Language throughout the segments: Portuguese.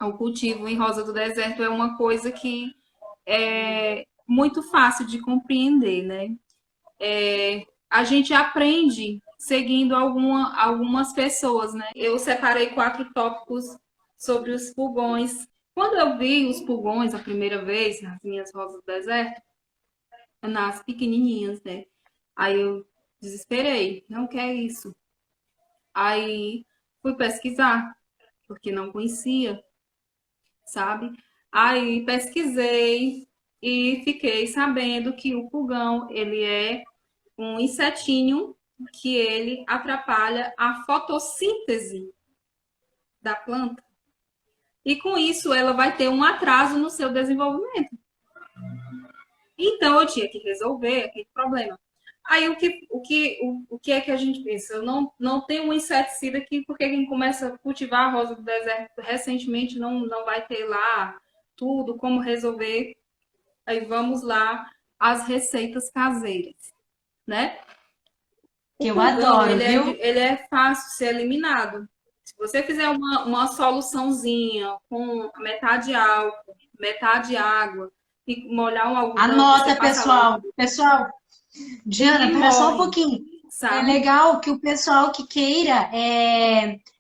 O cultivo em rosa do deserto é uma coisa que é muito fácil de compreender, né? A gente aprende seguindo algumas pessoas, né? Eu separei 4 tópicos sobre os pulgões. Quando eu vi os pulgões a primeira vez, nas minhas rosas do deserto, nas pequenininhas, né? Aí eu desesperei, não quer isso. Aí fui pesquisar, porque não conhecia, sabe? Aí pesquisei e fiquei sabendo que o pulgão, ele é um insetinho que ele atrapalha a fotossíntese da planta. E com isso ela vai ter um atraso no seu desenvolvimento. Então eu tinha que resolver aquele problema. Aí o que é que a gente pensa? Eu não tenho um inseticida aqui, porque quem começa a cultivar a rosa do deserto recentemente não vai ter lá tudo, como resolver. Aí vamos lá, as receitas caseiras, né? Que O eu pulgão, adoro, viu? ele é fácil de ser eliminado. Se você fizer uma soluçãozinha com metade álcool, metade água, e molhar um algodão, você Anota, passa lá, pessoal. Pessoal, Diana, ele pera só um morre, pouquinho. É sabe? legal que o pessoal que queira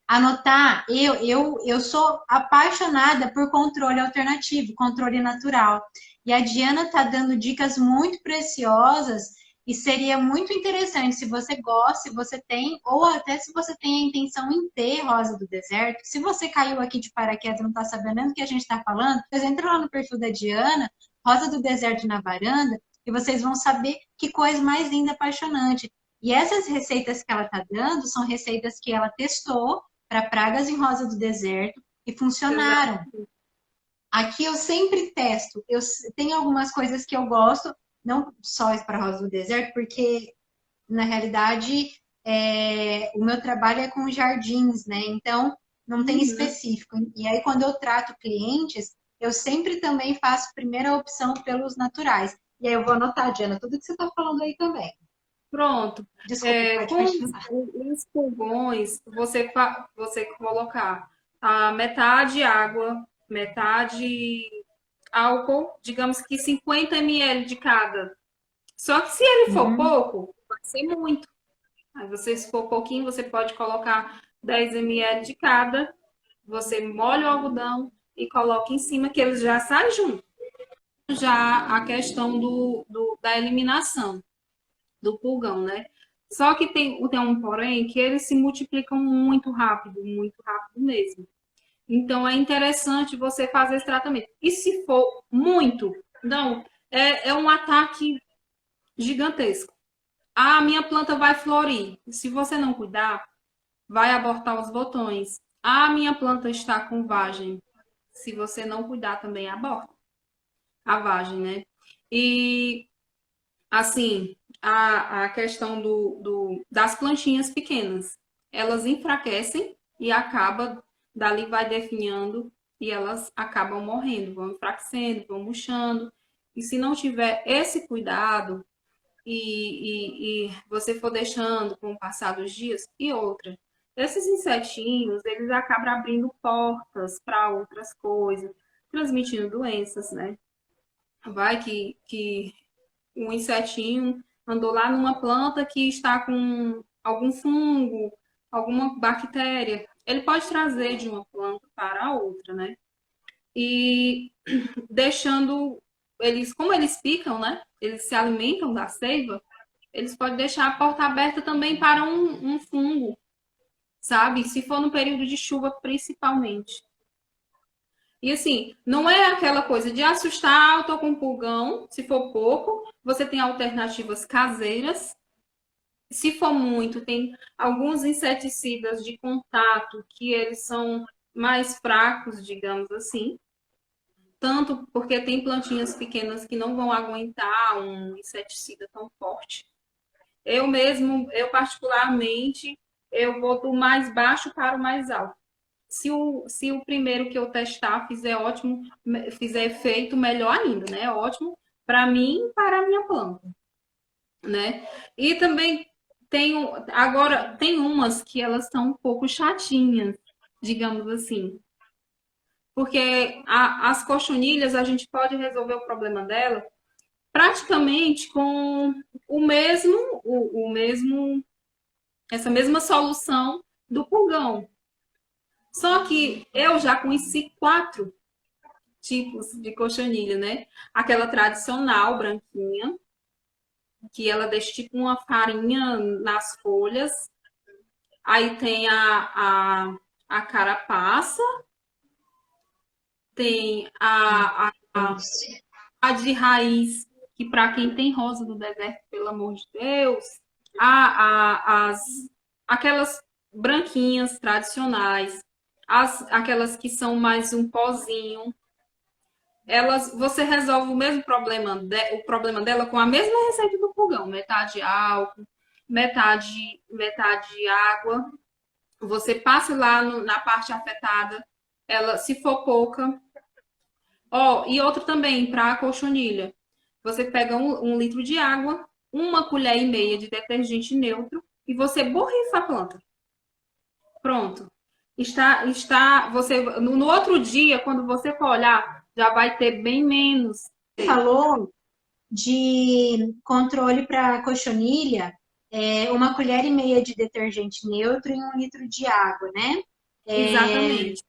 anotar, eu sou apaixonada por controle alternativo, controle natural. E a Diana está dando dicas muito preciosas e seria muito interessante se você gosta, se você tem, ou até se você tem a intenção em ter Rosa do Deserto. Se você caiu aqui de paraquedas e não está sabendo nem do que a gente está falando, vocês entram lá no perfil da Diana, Rosa do Deserto na varanda, e vocês vão saber que coisa mais linda, apaixonante. E essas receitas que ela está dando são receitas que ela testou para pragas em rosa do deserto e Exato. funcionaram. Aqui eu sempre testo. Eu tenho algumas coisas que eu gosto, não só para rosa do deserto, porque na realidade o meu trabalho é com jardins, né? Então não tem Uhum. específico. E aí quando eu trato clientes, eu sempre também faço primeira opção pelos naturais. E aí eu vou anotar, Diana, tudo que você está falando aí também. Pronto. Desculpa, pode Com continuar. os pulgões, você colocar a metade água, metade álcool, digamos que 50 ml de cada. Só que se ele for Uhum. pouco, vai ser muito. Aí você, se for pouquinho, você pode colocar 10 ml de cada. Você molha o algodão e coloca em cima, que eles já saem junto. Já a questão da eliminação do pulgão, né? Só que tem um porém que eles se multiplicam muito rápido mesmo. Então é interessante você fazer esse tratamento. E se for muito, não, é um ataque gigantesco. A minha planta vai florir. Se você não cuidar, vai abortar os botões. A minha planta está com vagem. Se você não cuidar, também aborta a vagem, né? E, assim, a questão das plantinhas pequenas. Elas enfraquecem e acaba, dali vai definhando e elas acabam morrendo, vão enfraquecendo, vão murchando. E se não tiver esse cuidado, e você for deixando com o passar dos dias, e outra, esses insetinhos, eles acabam abrindo portas para outras coisas, transmitindo doenças, né? Vai que um insetinho andou lá numa planta que está com algum fungo, alguma bactéria, ele pode trazer de uma planta para a outra, né? E deixando eles, como eles picam, né? Eles se alimentam da seiva, eles podem deixar a porta aberta também para um fungo, sabe? Se for no período de chuva, principalmente. E assim, não é aquela coisa de assustar, eu tô com um pulgão, se for pouco, você tem alternativas caseiras. Se for muito, tem alguns inseticidas de contato que eles são mais fracos, digamos assim. Tanto porque tem plantinhas pequenas que não vão aguentar um inseticida tão forte. Eu particularmente, eu vou do mais baixo para o mais alto. Se o primeiro que eu testar fizer ótimo, fizer efeito, melhor ainda, né? Ótimo para mim e para a minha planta, né? E também agora tem umas que elas são um pouco chatinhas, digamos assim. Porque as cochonilhas a gente pode resolver o problema dela praticamente com o mesmo, essa mesma solução do pulgão. Só que eu já conheci 4 tipos de cochonilha, né? Aquela tradicional, branquinha, que ela deixa tipo uma farinha nas folhas. Aí tem a carapaça, tem a de raiz, que para quem tem rosa do deserto, pelo amor de Deus, aquelas branquinhas tradicionais, aquelas que são mais um pozinho, você resolve o mesmo problema, o problema dela com a mesma receita do fogão, metade álcool, metade água. Você passa lá na parte afetada, ela, se for pouca. Ó, e outra também, para a colchonilha. Você pega 1 litro de água, 1,5 colher de detergente neutro e você borrifa a planta. Pronto. Você no outro dia, quando você for olhar, já vai ter bem menos. Falou de controle para cochonilha, 1,5 colher de detergente neutro em 1 litro de água, né? Exatamente.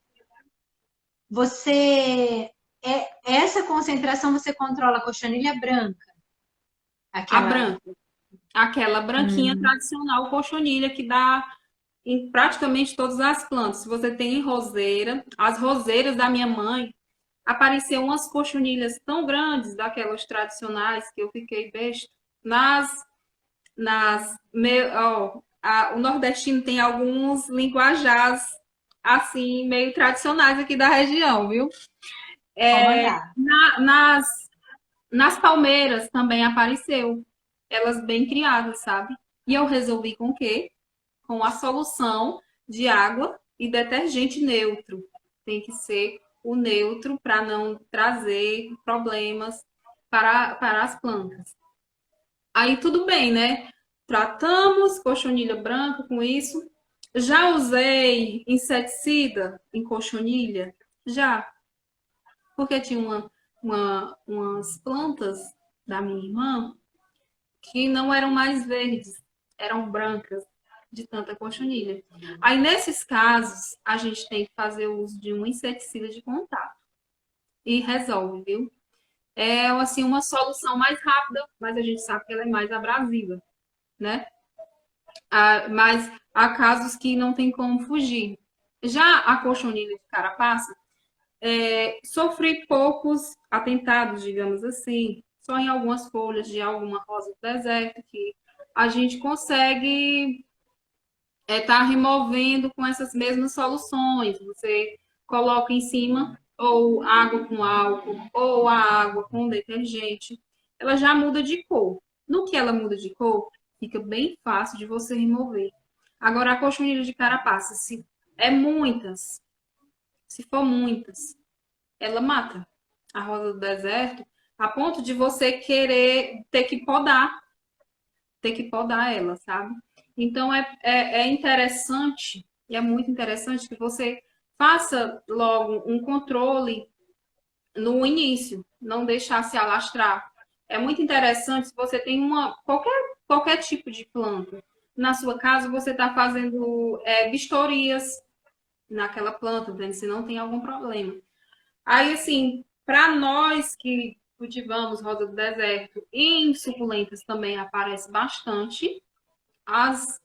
Essa concentração você controla a cochonilha branca, A aquela. branca, aquela branquinha tradicional cochonilha que dá em praticamente todas as plantas. Se você tem roseira, as roseiras da minha mãe, apareceu umas cochonilhas tão grandes, daquelas tradicionais, que eu fiquei besta. O nordestino tem alguns linguajares assim, meio tradicionais aqui da região, viu? Vou mandar. Nas palmeiras também apareceu, elas bem criadas, sabe? E eu resolvi com o quê? Com a solução de água e detergente neutro. Tem que ser o neutro para não trazer problemas para as plantas. Aí tudo bem, né? Tratamos cochonilha branca com isso. Já usei inseticida em cochonilha? Já, porque tinha umas plantas da minha irmã que não eram mais verdes, eram brancas de tanta cochonilha. Aí, nesses casos, a gente tem que fazer uso de um inseticida de contato e resolve, viu? É assim uma solução mais rápida, mas a gente sabe que ela é mais abrasiva, né? Mas há casos que não tem como fugir. Já a cochonilha de carapaça, sofri poucos atentados, digamos assim, só em algumas folhas de alguma rosa do deserto que a gente consegue estar removendo com essas mesmas soluções. Você coloca em cima ou água com álcool ou a água com detergente, ela já muda de cor. No que ela muda de cor, fica bem fácil de você remover. Agora, a cochonilha de carapaça, se é muitas, se for muitas, ela mata a rosa do deserto a ponto de você querer ter que podar ela, sabe? Então é interessante, e é muito interessante que você faça logo um controle no início, não deixar se alastrar. É muito interessante se você tem qualquer tipo de planta. Na sua casa, você está fazendo vistorias naquela planta, vendo se não tem algum problema. Aí, assim, para nós que cultivamos rosa do deserto e em suculentas também aparece bastante as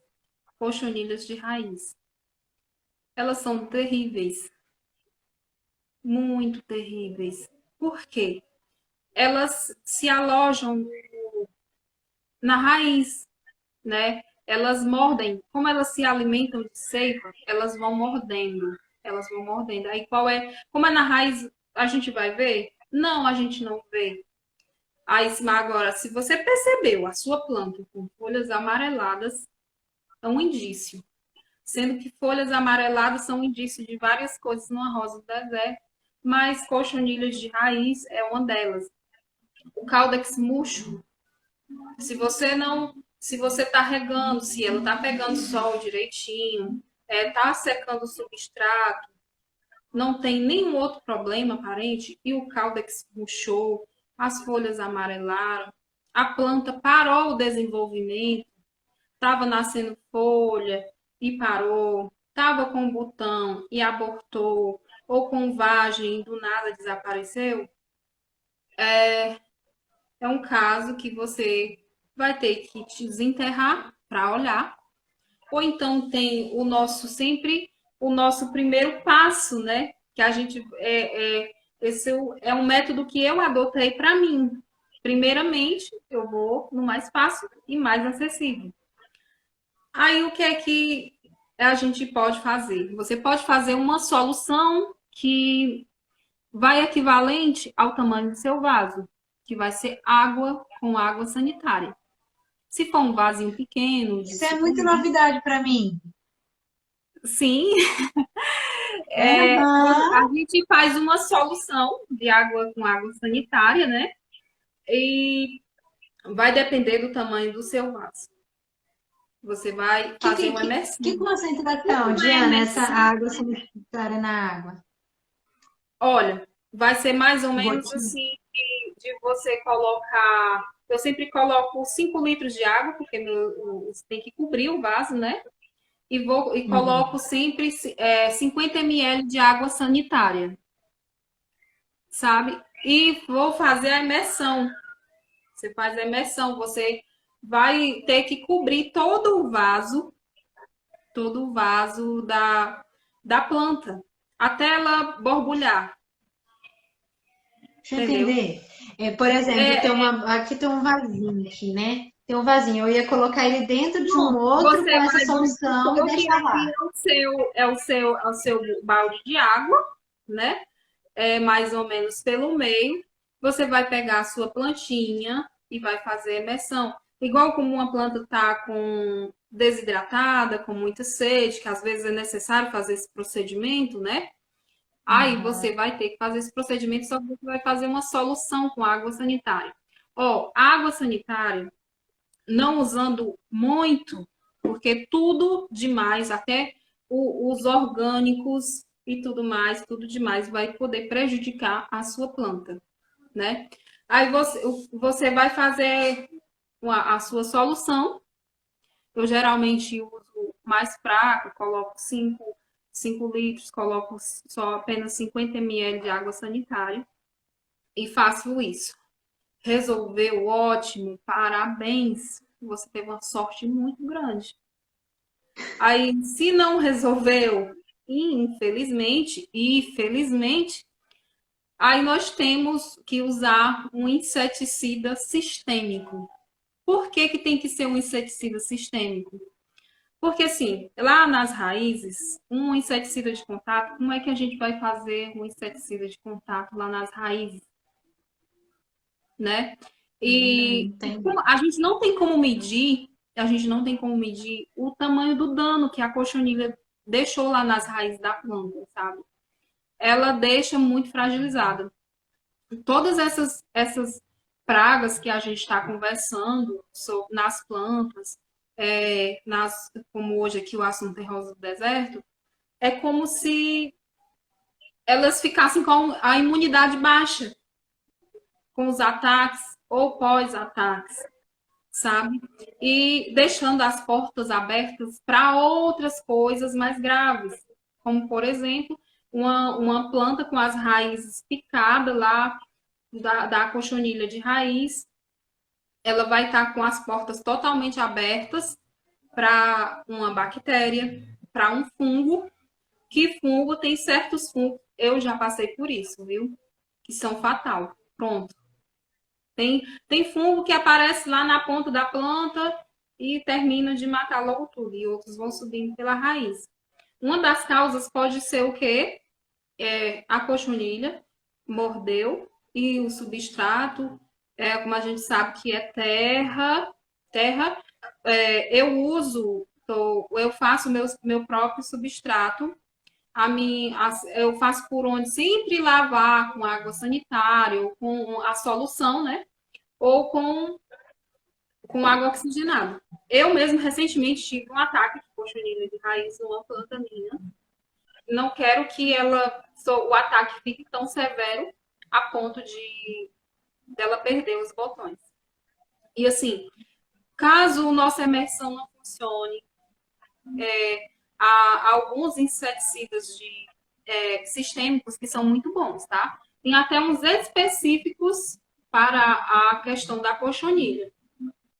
cochonilhas de raiz. Elas são terríveis, muito terríveis. Por quê? Elas se alojam na raiz, né? Elas mordem, como elas se alimentam de seiva, elas vão mordendo, elas vão mordendo. Aí como é na raiz, a gente vai ver? Não, a gente não vê. Aí, agora, se você percebeu a sua planta com folhas amareladas, é um indício. Sendo que folhas amareladas são um indício de várias coisas numa rosa do deserto, mas cochonilhas de raiz é uma delas. O caudex murcho, se você não, se você está regando, se ela está pegando sol direitinho, está secando o substrato, não tem nenhum outro problema aparente e o caudex murchou, as folhas amarelaram, a planta parou o desenvolvimento, estava nascendo folha e parou, estava com botão e abortou, ou com vagem e do nada desapareceu, é um caso que você vai ter que te desenterrar para olhar. Ou então tem o nosso sempre o nosso primeiro passo, né? Que a gente esse é um método que eu adotei para mim. Primeiramente, eu vou no mais fácil e mais acessível. Aí o que é que a gente pode fazer? Você pode fazer uma solução que vai equivalente ao tamanho do seu vaso, que vai ser água com água sanitária. Se for um vasinho pequeno, de Isso é 5 muita litros, novidade para mim. sim, a Aham. gente faz uma solução de água com água sanitária, né? E vai depender do tamanho do seu vaso. Você vai Que, fazer que, uma que, que imersão. concentração, Uma Diana, essa imersão, água sanitária na água? olha, vai ser mais ou menos Gotinha. assim de você colocar. Eu sempre coloco 5 litros de água, porque você tem que cobrir o vaso, né? E Uhum. coloco sempre 50 ml de água sanitária, sabe? E vou fazer a imersão. Você faz a imersão, você vai ter que cobrir todo o vaso da planta, até ela borbulhar, Deixa eu entendeu? entender. Por exemplo, É, aqui tem um vasinho aqui, né? Tem um vasinho. Eu ia colocar ele dentro de um outro você com essa vai, vamos solução e supor que deixar aqui lá. é o seu balde de água, né? Mais ou menos pelo meio. Você vai pegar a sua plantinha e vai fazer a imersão. Igual como uma planta está com desidratada, com muita sede, que às vezes é necessário fazer esse procedimento, né? Aí você Aham. vai ter que fazer esse procedimento, só que você vai fazer uma solução com água sanitária. Ó, água sanitária, não usando muito, porque tudo demais, até os orgânicos e tudo mais, tudo demais vai poder prejudicar a sua planta, né? Aí você vai fazer a sua solução. Eu geralmente uso mais fraco, coloco 5 litros, coloco só apenas 50 ml de água sanitária e faço isso. Resolveu, ótimo, parabéns. Você teve uma sorte muito grande. Aí, se não resolveu, e felizmente, aí nós temos que usar um inseticida sistêmico. Por que que tem que ser um inseticida sistêmico? Porque assim, lá nas raízes, um inseticida de contato, como é que a gente vai fazer um inseticida de contato lá nas raízes, né? E Entendi. a gente não tem como medir, a gente não tem como medir o tamanho do dano que a cochonilha deixou lá nas raízes da planta, sabe? Ela deixa muito fragilizada. Todas essas pragas que a gente está conversando nas plantas, como hoje aqui o assunto é rosa do deserto, é como se elas ficassem com a imunidade baixa, com os ataques ou pós-ataques, sabe? E deixando as portas abertas para outras coisas mais graves, como, por exemplo, uma planta com as raízes picadas lá da cochonilha de raiz, ela vai estar com as portas totalmente abertas para uma bactéria, para um fungo, que fungo tem certos fungos, eu já passei por isso, viu? Que são fatal. Pronto. Tem fungo que aparece lá na ponta da planta e termina de matar logo tudo, e outros vão subindo pela raiz. Uma das causas pode ser o quê? A cochonilha mordeu e o substrato, como a gente sabe que é terra, eu faço meu próprio substrato. Eu faço por onde sempre lavar com água sanitária ou com a solução, né? Ou com água oxigenada. Eu mesmo recentemente tive um ataque de cochonilha de raiz numa planta minha não quero que o ataque fique tão severo a ponto de dela perder os botões. E assim, caso nossa imersão não funcione, há alguns inseticidas sistêmicos que são muito bons, tá? Tem até uns específicos para a questão da cochonilha.